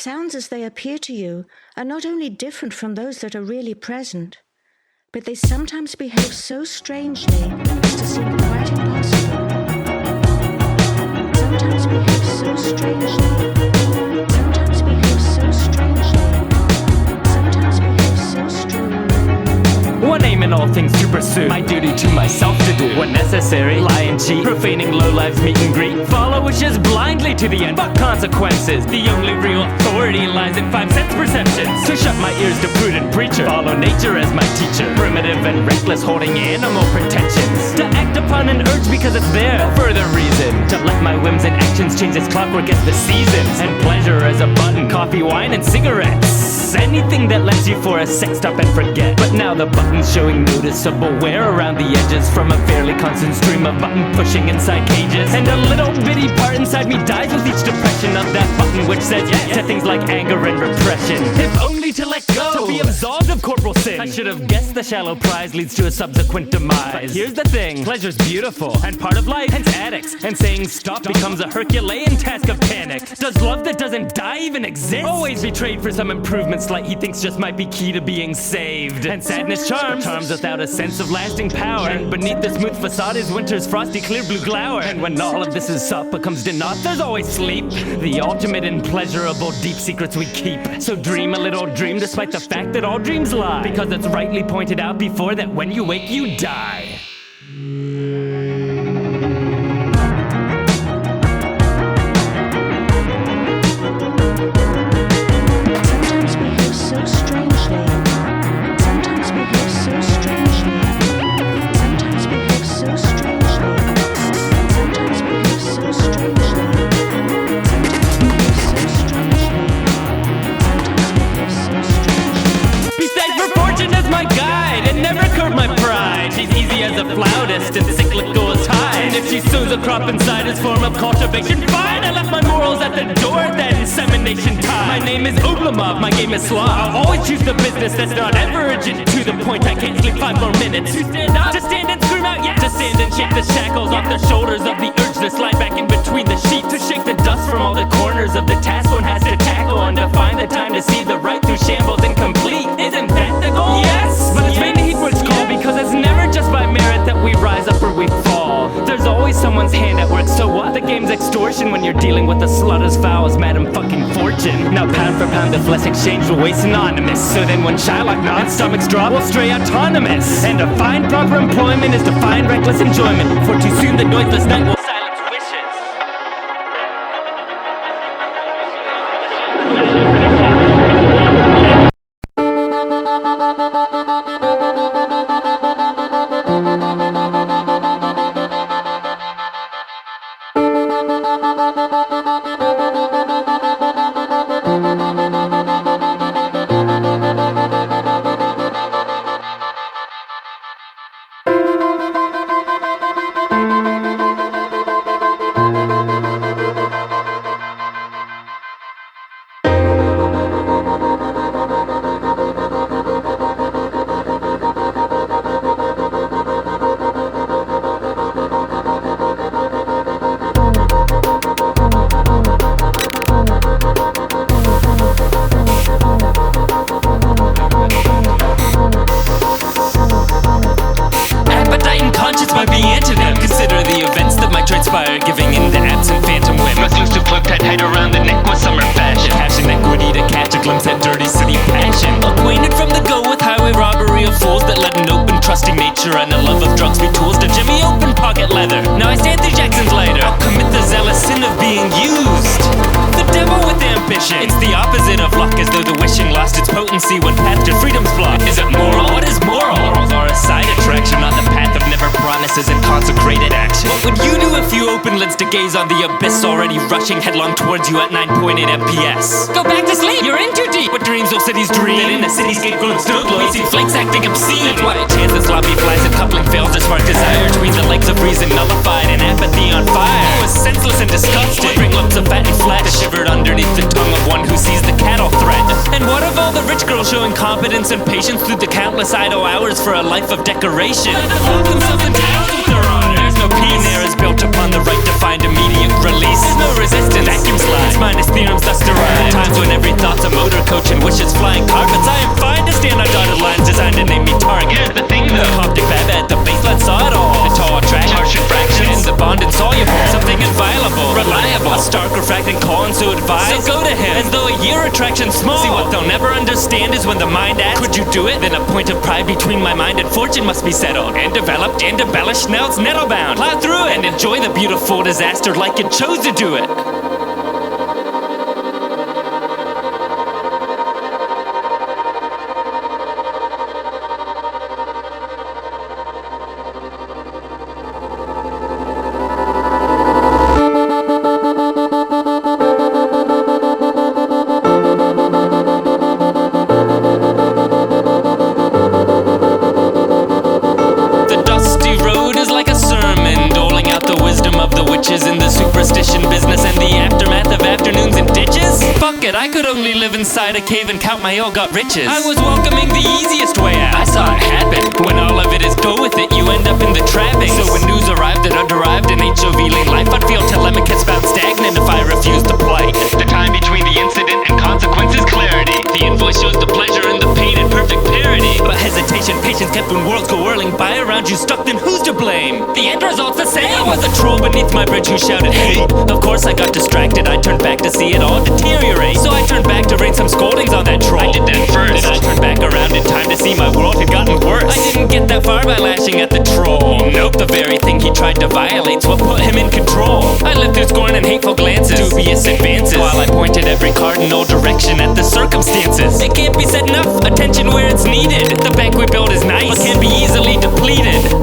sounds as they appear to you are not only different from those that are really present, but they sometimes behave so strangely as to seem quite impossible. Sometimes behave so strangely. Sometimes behave so strangely. Sometimes behave so strangely. One aim in all things to pursue, my duty to myself to do. When necessary, lie and cheat, profaning low lives meet and greet. Follow wishes blindly to the end, fuck consequences. The only real authority lies in 5 sense perceptions. To shut my ears to prudent preacher, follow nature as my teacher. Primitive and reckless, holding animal pretensions. To act upon an urge because it's there, no further reason. To let my whims and actions change as clockwork as the seasons. And pleasure as a button, coffee, wine, and cigarettes. Anything that lets you for a sec stop and forget. But now the button's showing noticeable wear around the edges from a fairly constant stream of button pushing inside cages. And a little bitty part inside me dies with each depression of that button which says yes to things like anger and repression. If only to let go, to be absolved of corporal sin. I should have guessed the shallow prize leads to a subsequent demise. But here's the thing, pleasure's beautiful and part of life, hence addicts. And saying stop becomes a Herculean task of panic. Does love that doesn't die even exist? Always betrayed for some improvement slight he thinks just might be key to being saved. And sadness charms without a sense of lasting power. And beneath the smooth facade is winter's frosty clear blue glower. And when all of this is soft becomes to naught, there's always sleep, the ultimate and pleasurable deep secrets we keep. So dream a little dream despite the fact that all dreams lie, because it's rightly pointed out before that when you wake you die. Flautist and cyclical as high. And if she sows a crop inside his form of cultivation, fine, I left my morals at the door at that insemination time. My name is Oblomov, my game is slaw. I'll always choose the business that's not ever urgent. To the point, I can't sleep 5 more minutes. To stand up, to stand and scream out yes. To stand and shake the shackles off the shoulders of the urge to slide back in between the sheets. To shake the dust from all the corners of the task one has to tackle. And to find the time to see the right through shambles incomplete. Isn't that the goal? Yes! But it's made the heat where it's called, because it's never just by merit that we rise up or we fall. There's always someone's hand at work, so what? The game's extortion when you're dealing with a slut as foul as Madam fucking Fortune. Now pound for pound the flesh exchange will waste anonymous. So then when Shylock nods, stomachs drop, we'll stray autonomous. And to find proper employment is to find reckless enjoyment. For too soon the noiseless night will silence wishes. And a love of drugs be tools to Jimmy open pocket leather. Now I stand through Jackson's later. I'll commit the zealous sin of being used. The devil with ambition. It's the opposite of luck, as though the wishing lost its potency when path to freedom's blocked. Is it moral? What is moral? Morals are a side attraction on the path of never promises and consecrated action. What would you do if you opened lids to gaze on the abyss already rushing headlong towards you at 9.8 FPS? Go back to sleep, you're in too deep. What dreams will cities dream? That in the cityscape glowing still glow, we see flakes acting obscene. That's why chances sloppy flies and coupling fails to spark desire. Between the legs of reason nullified and apathy on fire. It was senseless and disgusting. Bring lumps of fat and flesh shivered underneath the tongue of one who sees the cattle thread. And what of all the rich girls showing competence and patience through the countless idle hours for a life of decoration? Lock themselves in towns with their honor. There's no peace. There is built upon the right to find immediate release. There's no resistance. Vacuum slides. Minus theorems thus derived. Times when everything approaching wishes, flying carpets. I am fine to stand on dotted lines designed to name me target. Here's the thing though, the optic bab at the baseline saw it all. The tall attraction, harsh infractions, and the bond insoluble. Something inviolable, reliable, a stark refracting call and so advise. So go to him, as though a year attraction small. See, what they'll never understand is when the mind asks, could you do it? Then a point of pride between my mind and fortune must be settled, and developed, and embellished. Now it's nettle bound. Plow through it, and enjoy the beautiful disaster like you chose to do it. In the superstition business and the aftermath of afternoons and ditches. Fuck it, I could only live inside a cave and count my ill-got riches. I was welcoming the easiest way out. I saw it happen. When all of it is go with it, you end up in the trappings. So when news arrived that underived an HOV-lane life, I'd feel Telemachus found stagnant if I refused to play. The time between the incident and consequence is clarity. The invoice shows the pleasure and the pain in perfect parity. But hesitation, patience kept when worlds go whirling by around you stuck, then who's to blame? The end result's the same. I was a troll beneath my bridge who shouted hate. Of course I got distracted, I turned back to see it all deteriorate. So I turned back to rain some scoldings on that troll. I did that first. Then I turned back around in time to see my world had gotten worse. I didn't get that far by lashing at the troll. Nope, the very thing he tried to violate's what put him in control. I lived through scorn and hateful glances, dubious advances, while I pointed every cardinal direction at the circumstances. It can't be said enough, attention where it's needed. The bank we build is nice, but can be easily depleted.